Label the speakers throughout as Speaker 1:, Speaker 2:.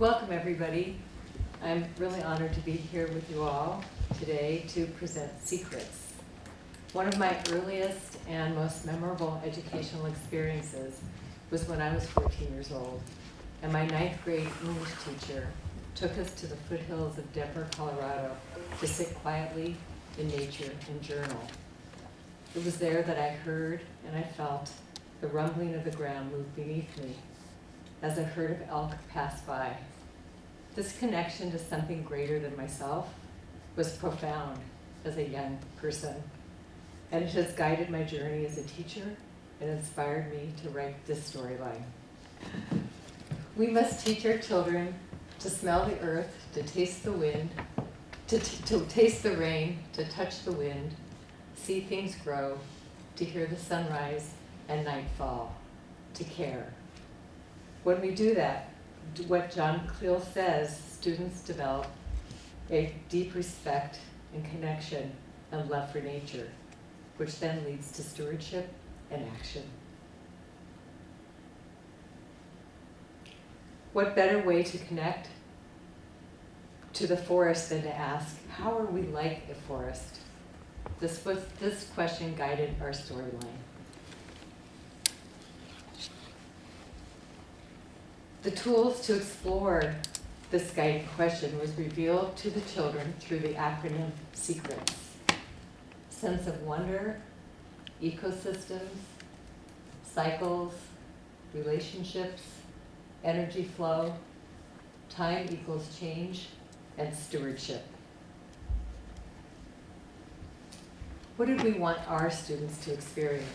Speaker 1: Welcome, everybody. I'm really honored to be here with you all today to present Secrets. One of my earliest and most memorable educational experiences was when I was 14 years old, and my ninth grade English teacher took us to the foothills of Denver, Colorado to sit quietly in nature and journal. It was there that I heard and I felt the rumbling of the ground move beneath me as a herd of elk passed by. This connection to something greater than myself was profound as a young person, and it has guided my journey as a teacher and inspired me to write this storyline. We must teach our children to smell the earth, to taste the wind, to taste the rain, to touch the wind, see things grow, to hear the sunrise and nightfall, to care. When we do that, what John Cleal says, students develop a deep respect and connection and love for nature, which then leads to stewardship and action. What better way to connect to the forest than to ask, how are we like a forest? This question guided our storyline. The tools to explore this guiding question was revealed to the children through the acronym SECRETS. Sense of wonder, ecosystems, cycles, relationships, energy flow, time equals change, and stewardship. What did we want our students to experience?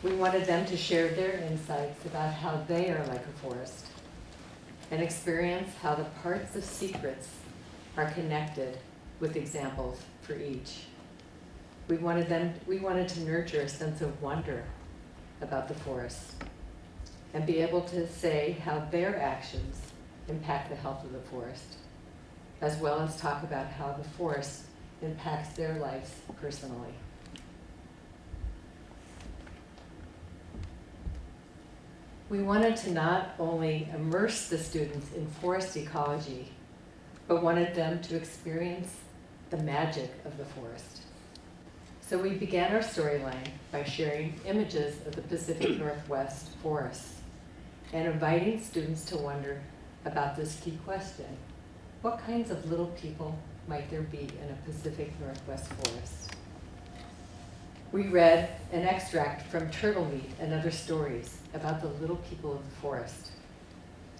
Speaker 1: We wanted them to share their insights about how they are like a forest and experience how the parts of Secrets are connected with examples for each. We wanted to nurture a sense of wonder about the forest and be able to say how their actions impact the health of the forest, as well as talk about how the forest impacts their lives personally. We wanted to not only immerse the students in forest ecology, but wanted them to experience the magic of the forest. So we began our storyline by sharing images of the Pacific Northwest forests and inviting students to wonder about this key question: what kinds of little people might there be in a Pacific Northwest forest? We read an extract from Turtle Meat and Other Stories about the little people of the forest.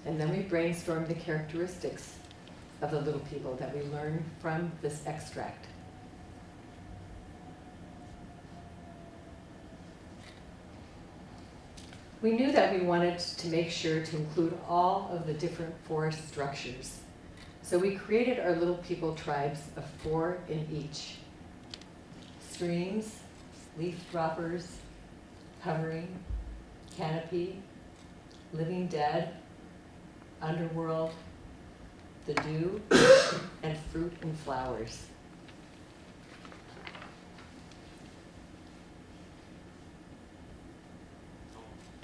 Speaker 1: And then we brainstormed the characteristics of the little people that we learned from this extract. We knew that we wanted to make sure to include all of the different forest structures. So we created our little people tribes of 4 in each: streams, leaf droppers, covering, canopy, living dead, underworld, the dew, and fruit and flowers.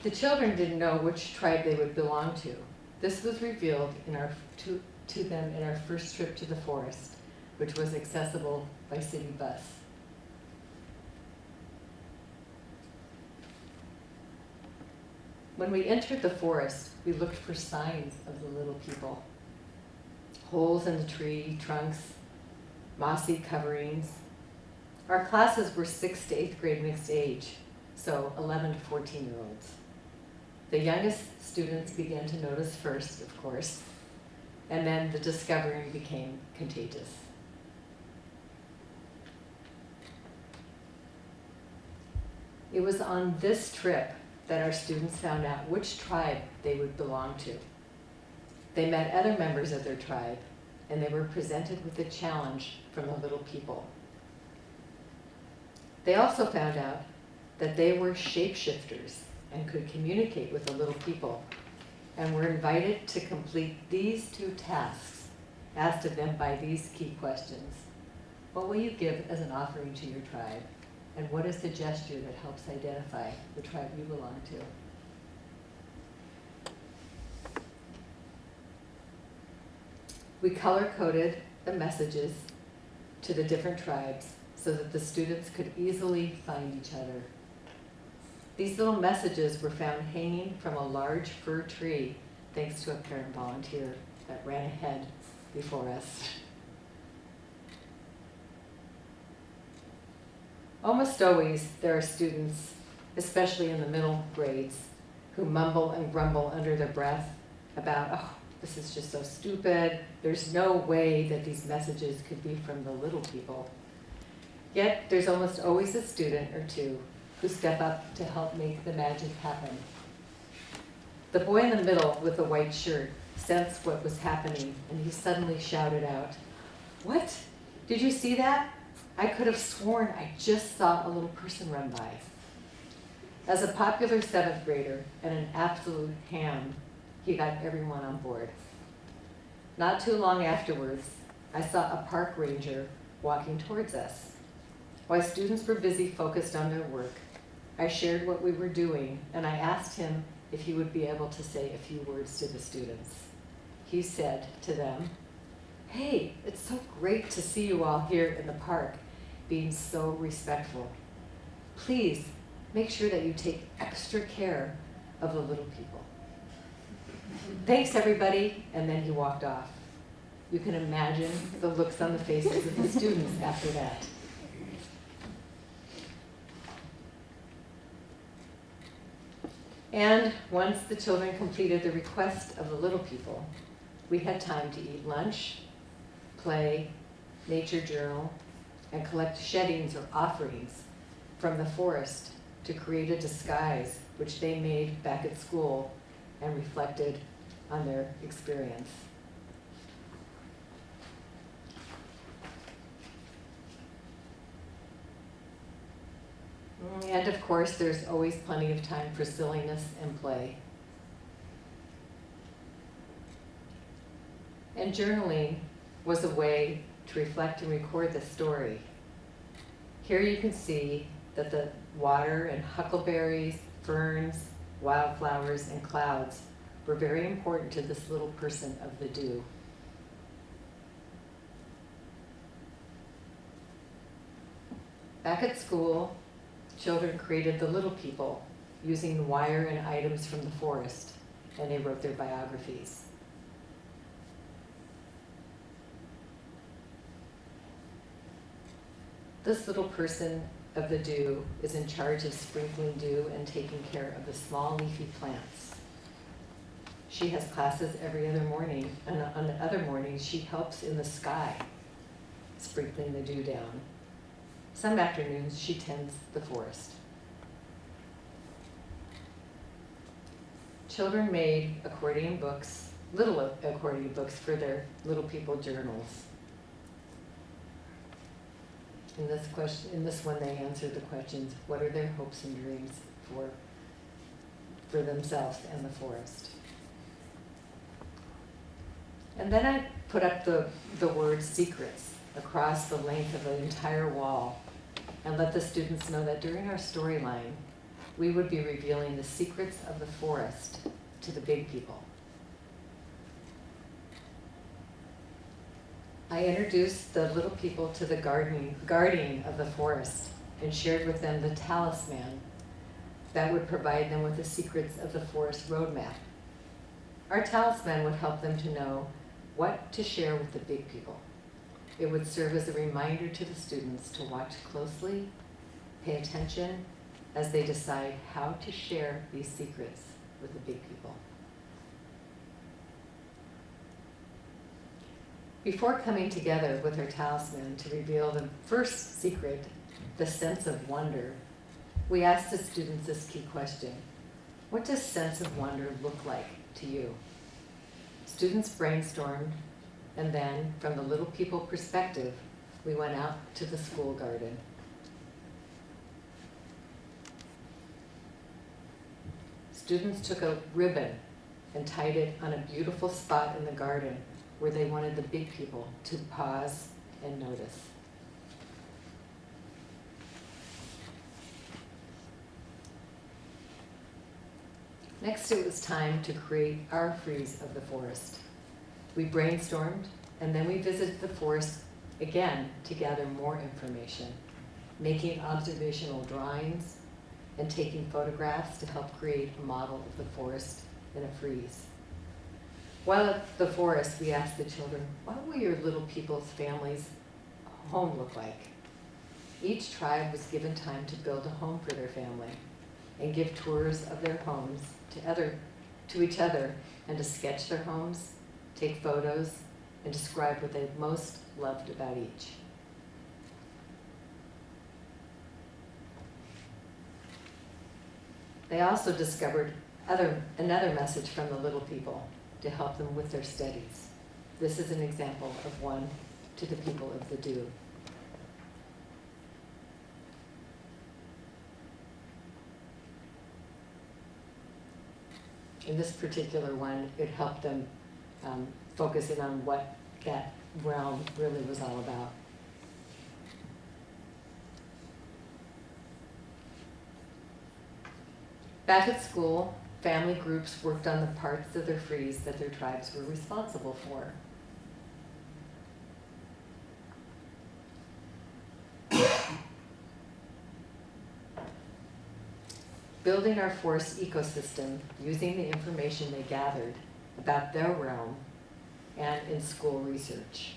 Speaker 1: The children didn't know which tribe they would belong to. This was revealed to them in our first trip to the forest, which was accessible by city bus. When we entered the forest, we looked for signs of the little people. Holes in the tree trunks, mossy coverings. Our classes were 6th to 8th grade mixed age, so 11 to 14-year-olds. The youngest students began to notice first, of course, and then the discovery became contagious. It was on this trip that our students found out which tribe they would belong to. They met other members of their tribe, and they were presented with a challenge from the little people. They also found out that they were shapeshifters and could communicate with the little people, and were invited to complete these 2 tasks asked of them by these key questions. What will you give as an offering to your tribe? And what is the gesture that helps identify the tribe you belong to? We color-coded the messages to the different tribes so that the students could easily find each other. These little messages were found hanging from a large fir tree thanks to a parent volunteer that ran ahead before us. Almost always there are students, especially in the middle grades, who mumble and grumble under their breath about, oh, this is just so stupid. There's no way that these messages could be from the little people. Yet there's almost always a student or two who step up to help make the magic happen. The boy in the middle with the white shirt sensed what was happening, and he suddenly shouted out, "What? Did you see that? I could have sworn I just saw a little person run by." As a popular 7th grader and an absolute ham, he got everyone on board. Not too long afterwards, I saw a park ranger walking towards us. While students were busy focused on their work, I shared what we were doing, and I asked him if he would be able to say a few words to the students. He said to them, "Hey, it's so great to see you all here in the park, being so respectful. Please make sure that you take extra care of the little people. Thanks, everybody," and then he walked off. You can imagine the looks on the faces of the students after that. And once the children completed the request of the little people, we had time to eat lunch, play, nature journal, and collect sheddings or offerings from the forest to create a disguise which they made back at school and reflected on their experience. And of course, there's always plenty of time for silliness and play. And journaling was a way to reflect and record the story. Here you can see that the water and huckleberries, ferns, wildflowers, and clouds were very important to this little person of the dew. Back at school, children created the little people using wire and items from the forest, and they wrote their biographies. This little person of the dew is in charge of sprinkling dew and taking care of the small leafy plants. She has classes every other morning, and on the other mornings she helps in the sky, sprinkling the dew down. Some afternoons she tends the forest. Children made accordion books, little accordion books for their little people journals. In this one they answered the questions, what are their hopes and dreams for themselves and the forest? And then I put up the word secrets across the length of the entire wall and let the students know that during our storyline, we would be revealing the secrets of the forest to the big people. I introduced the little people to the guardian of the forest and shared with them the talisman that would provide them with the secrets of the forest roadmap. Our talisman would help them to know what to share with the big people. It would serve as a reminder to the students to watch closely, pay attention as they decide how to share these secrets with the big people. Before coming together with our talisman to reveal the first secret, the sense of wonder, we asked the students this key question: what does sense of wonder look like to you? Students brainstormed, and then, from the little people perspective, we went out to the school garden. Students took a ribbon and tied it on a beautiful spot in the garden where they wanted the big people to pause and notice. Next, it was time to create our frieze of the forest. We brainstormed and then we visited the forest again to gather more information, making observational drawings and taking photographs to help create a model of the forest in a frieze. While at the forest, we asked the children, what will your little people's families' home look like? Each tribe was given time to build a home for their family and give tours of their homes to each other, and to sketch their homes, take photos, and describe what they most loved about each. They also discovered another message from the little people to help them with their studies. This is an example of one to the people of the Dew. In this particular one, it helped them focus in on what that realm really was all about. Back at school, family groups worked on the parts of their frieze that their tribes were responsible for. Building our forest ecosystem using the information they gathered about their realm and in school research.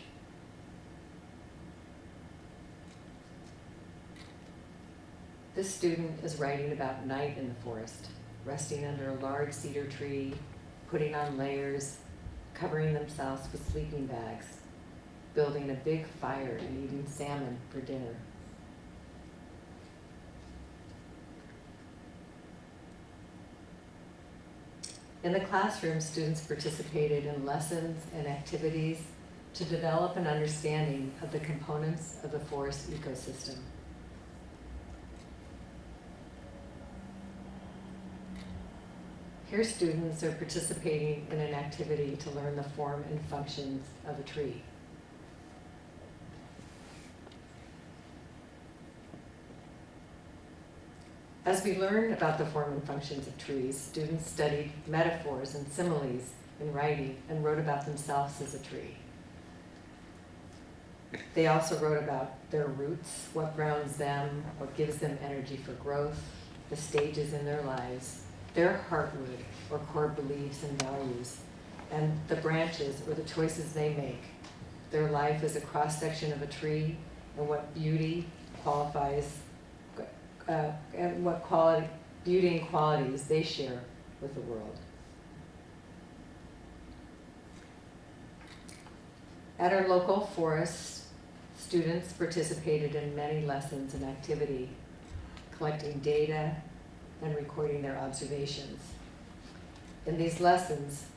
Speaker 1: This student is writing about night in the forest, resting under a large cedar tree, putting on layers, covering themselves with sleeping bags, building a big fire and eating salmon for dinner. In the classroom, students participated in lessons and activities to develop an understanding of the components of the forest ecosystem. Here, students are participating in an activity to learn the form and functions of a tree. As we learned about the form and functions of trees, students studied metaphors and similes in writing and wrote about themselves as a tree. They also wrote about their roots, what grounds them, what gives them energy for growth, the stages in their lives, their heartwood or core beliefs and values, and the branches or the choices they make, their life as a cross-section of a tree, and what beauty qualifies and what beauty and qualities they share with the world. At our local forest, students participated in many lessons and activity, collecting data and recording their observations. In these lessons,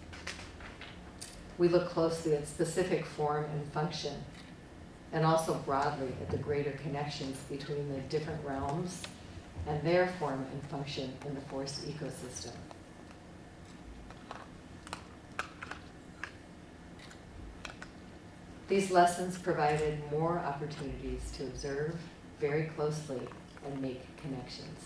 Speaker 1: we look closely at specific form and function, and also broadly at the greater connections between the different realms and their form and function in the forest ecosystem. These lessons provided more opportunities to observe very closely and make connections.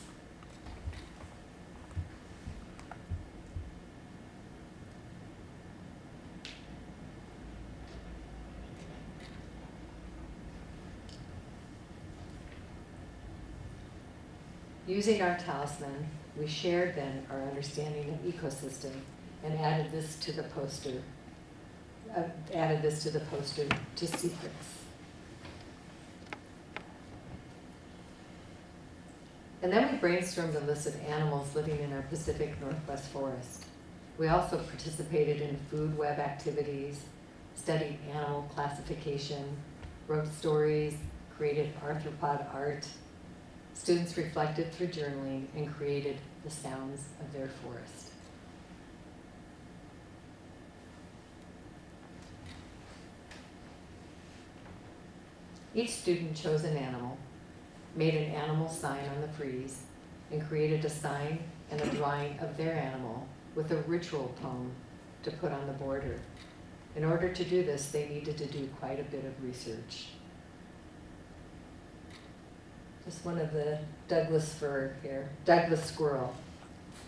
Speaker 1: Using our talisman, we shared then our understanding of ecosystem and added this to the poster to secrets. And then we brainstormed a list of animals living in our Pacific Northwest forest. We also participated in food web activities, studied animal classification, wrote stories, created arthropod art. Students reflected through journaling and created the sounds of their forest. Each student chose an animal, made an animal sign on the frieze, and created a sign and a drawing of their animal with a ritual poem to put on the border. In order to do this, they needed to do quite a bit of research. Just one of the Douglas fir here, Douglas squirrel.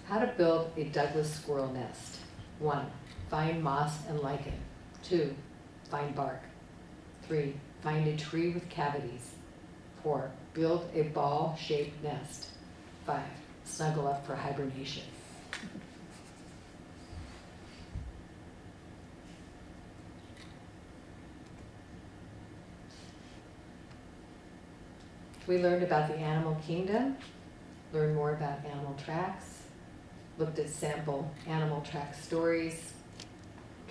Speaker 1: How to build a Douglas squirrel nest. 1, find moss and lichen. 2, find bark. 3, find a tree with cavities. 4, build a ball-shaped nest. 5, snuggle up for hibernation. We learned about the animal kingdom, learned more about animal tracks, looked at sample animal track stories,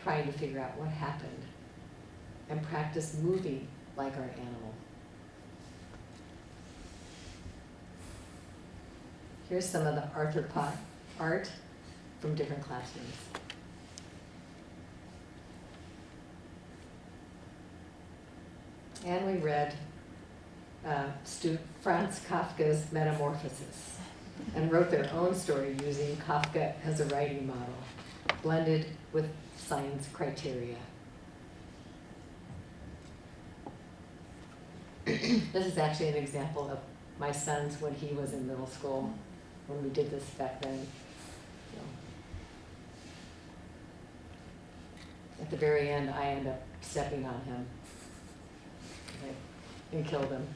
Speaker 1: trying to figure out what happened, and practiced moving like our animal. Here's some of the arthropod art from different classrooms. And we read Franz Kafka's Metamorphosis and wrote their own story using Kafka as a writing model, blended with science criteria. This is actually an example of my son's when he was in middle school, when we did this back then. At the very end, I end up stepping on him and killed him.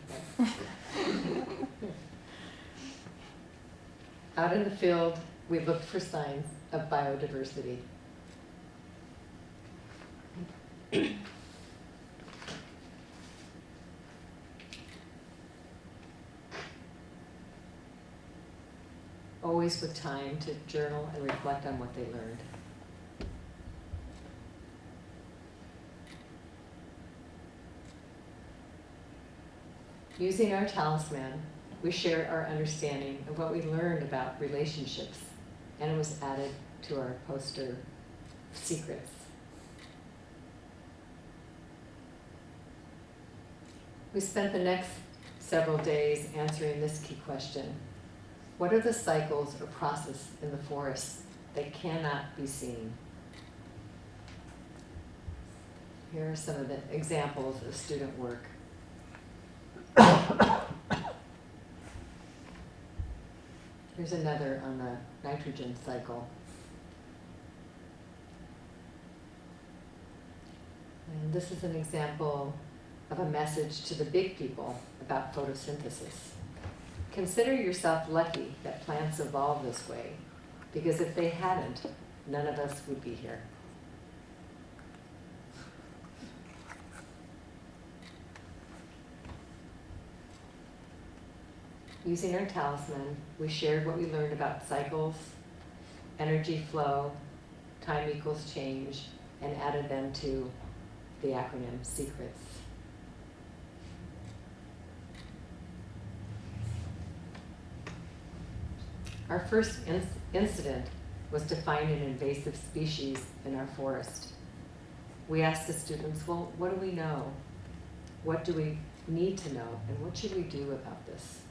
Speaker 1: Out in the field, we looked for signs of biodiversity. Always with time to journal and reflect on what they learned. Using our talisman, we shared our understanding of what we learned about relationships, and it was added to our poster, Secrets. We spent the next several days answering this key question. What are the cycles or processes in the forest that cannot be seen? Here are some of the examples of student work. Here's another on the nitrogen cycle. And this is an example of a message to the big people about photosynthesis. Consider yourself lucky that plants evolved this way, because if they hadn't, none of us would be here. Using our talisman, we shared what we learned about cycles, energy flow, time equals change, and added them to the acronym Secrets. Our first incident was to find an invasive species in our forest. We asked the students, well, what do we know? What do we need to know? And what should we do about this?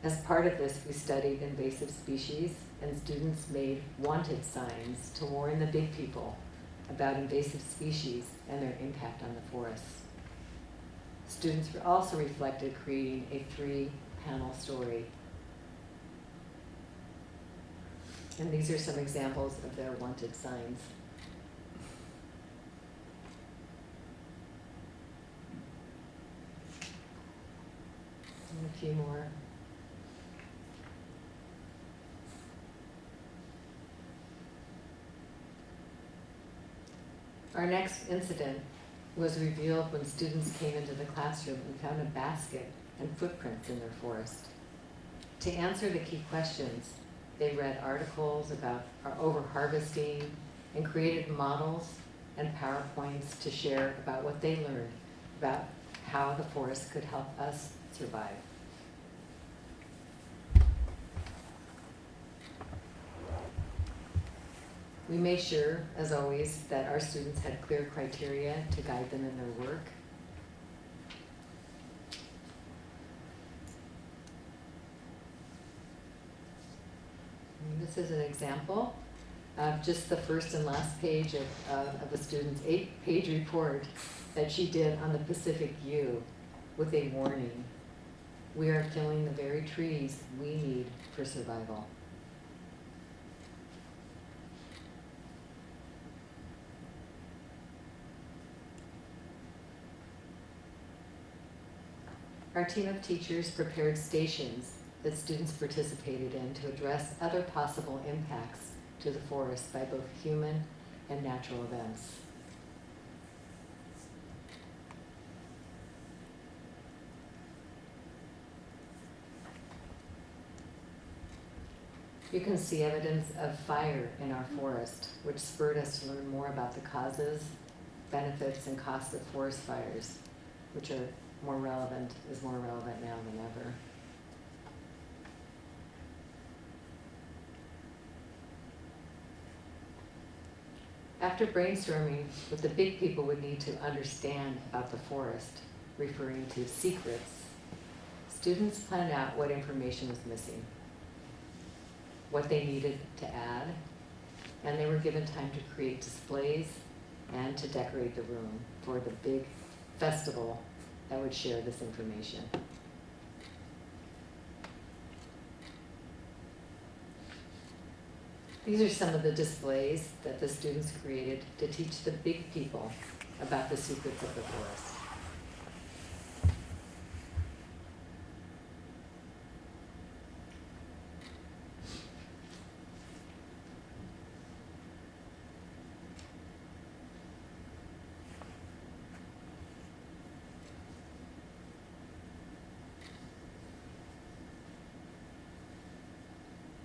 Speaker 1: As part of this, we studied invasive species, and students made wanted signs to warn the big people about invasive species and their impact on the forests. Students also reflected creating a 3-panel story. And these are some examples of their wanted signs. And a few more. Our next incident was revealed when students came into the classroom and found a basket and footprints in their forest. To answer the key questions, they read articles about our over-harvesting and created models and PowerPoints to share about what they learned about how the forest could help us survive. We made sure, as always, that our students had clear criteria to guide them in their work. And this is an example of just the first and last page of a student's 8-page report that she did on the Pacific U with a warning. We are killing the very trees we need for survival. Our team of teachers prepared stations that students participated in to address other possible impacts to the forest by both human and natural events. You can see evidence of fire in our forest, which spurred us to learn more about the causes, benefits, and costs of forest fires, which is more relevant now than ever. After brainstorming what the big people would need to understand about the forest, referring to secrets, students planned out what information was missing, what they needed to add, and they were given time to create displays and to decorate the room for the big festival that would share this information. These are some of the displays that the students created to teach the big people about the secrets of the forest.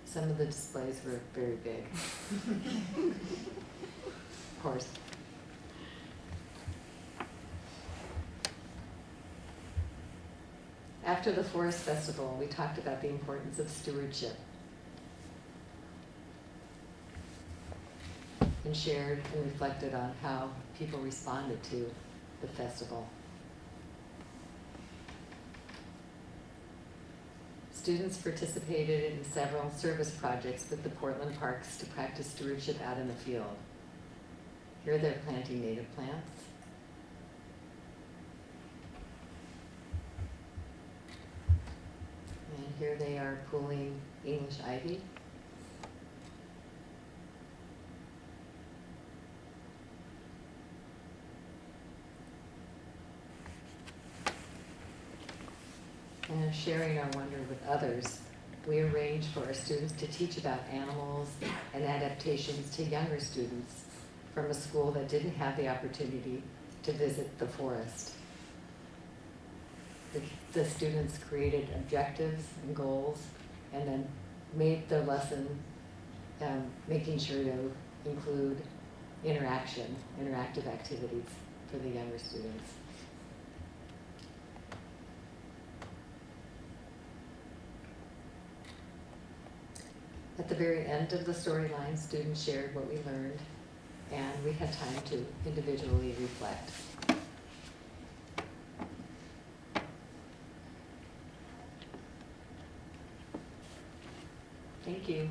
Speaker 1: Some of the displays were very big. Of course. After the Forest Festival, we talked about the importance of stewardship and shared and reflected on how people responded to the festival. Students participated in several service projects with the Portland Parks to practice stewardship out in the field. Here they're planting native plants. And here they are pulling English ivy. And sharing our wonder with others, we arranged for our students to teach about animals and adaptations to younger students from a school that didn't have the opportunity to visit the forest. The students created objectives and goals and then made the lesson making sure to include interactive activities for the younger students. At the very end of the storyline, students shared what we learned, and we had time to individually reflect. Thank you.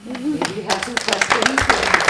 Speaker 1: Maybe you have some questions.